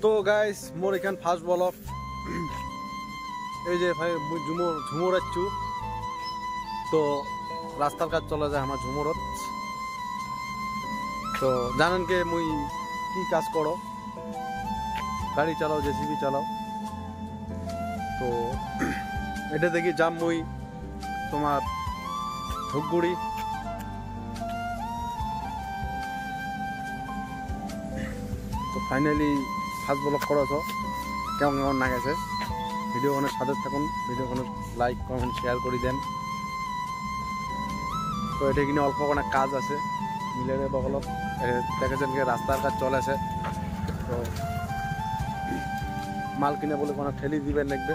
তো গাইস মোর এখান first block এই যে ভাই মুই ঝুমুর আছু তো রাস্তার কাজ চলে যায় আমার ঝুমুরত। তো জানেন কে মুই কি কাজ করো, গাড়ি চালাও, জেসিবি চালাও। তো এটা দেখি যাম মুই তোমার ধূপগুড়ি। তো ফাইনালি ফার্স্ট ব্লগ করেছ, কেমন কেমন না গেছে ভিডিও ওখানে সাথে থাকুন, ভিডিও ওখানে লাইক কমেন্ট শেয়ার করে দেন। তো এটা কিনে অল্প কোনো কাজ আছে মিলের বগলত দেখেছেন কি রাস্তার কাজ চলে আসে। তো মাল কিনে বলে কোনো ঠেলি দিবেন লাগবে,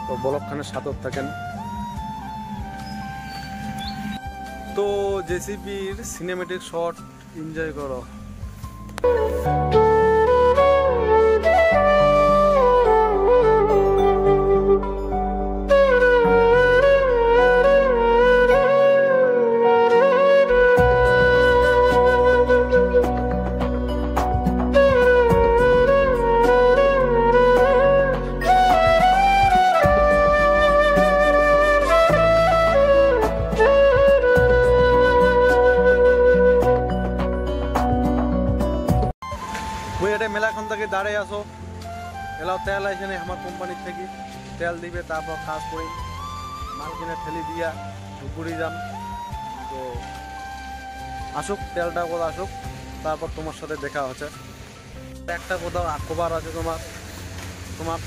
তো ব্লগখানে সাথে থাকেন। তো জেসিবির সিনেমেটিক শট এনজয় করো। মুই এটা মেলাখান থেকে দাঁড়িয়ে আসো, এলাও তেল আসে না আমার কোম্পানির থেকে, তেল দিবে তারপর কাজ করি, মাল কিনে ঠেলি দিয়া ধুপগুড়ি যাম। তো আসুক তেলটা কোথাও আসুক, তারপর তোমার সাথে দেখা হচ্ছে। একটা কোথাও খবর আছে তোমার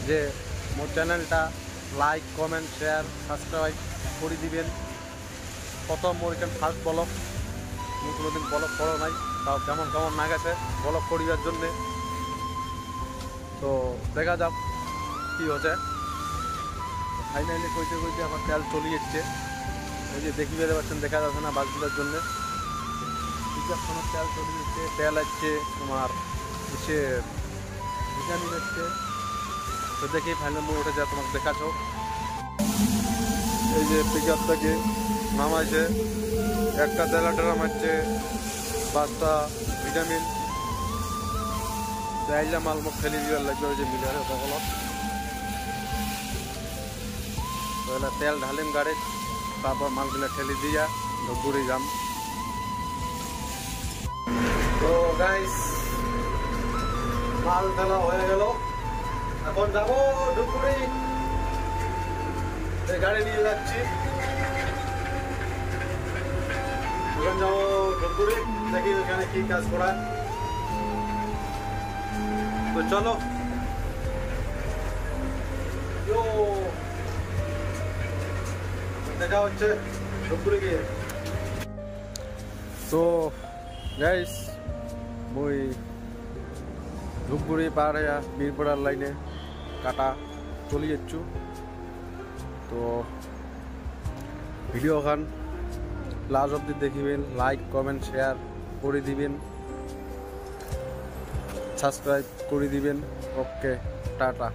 যে মোর চ্যানেলটা লাইক কমেন্ট শেয়ার সাবস্ক্রাইব করে দিবেন। প্রথম মোর এখানে ফার্স্ট ব্লগ, মুই কোনোদিন ব্লগ করো নাই, তাও কেমন কেমন না গেছে ব্লগ করিবার জন্যে। তো দেখা যাক কী হচ্ছে। ফাইনালি কইতে কইতে আমার তেল চলে যাচ্ছে, ওই যে দেখি বেড়ে পাচ্ছেন, দেখা যাচ্ছে না বাসগুলোর জন্যে। কিছুক্ষণের তেল চলে যাচ্ছে, তেল আসছে তোমার হচ্ছে ভিটামিন আসছে। তো দেখি ফাইনাল মোড় উঠে যা তোমাকে দেখাচ্ছ। এই যে পিকআপ থেকে নামাইছে, একটা তেলা ড্রাম আছে, 5টা ভিটামিন চাইলে মাল মুখ ফেলে দিবার লাগবে ওই যে মিলারে বগলত। তো তেল ঢালিম গাড়ি, তারপর মালগুলো ঠেলি দিয়া ধূপগুড়ি যাম। তো গাইস মাল ঢালা হয়ে গেল, এখন যাবো ধূপগুড়ি। গাড়ি নিয়ে যাচ্ছি, ওখানে যাবো ধূপগুড়ি, দেখি ওখানে কি কাজ করায়। তো চলো দেখা হচ্ছে ধূপগুড়ি গিয়ে। তো গাইস মুই ধূপগুড়ি পার হইয়া বীরপাড়ার লাইনে কাটা চলে যাচ্ছু। তো ভিডিও খান লাস্ট অব্দি দেখিবেন, লাইক কমেন্ট শেয়ার করে দিবেন, সাবস্ক্রাইব করে দিবেন। ওকে টাটা।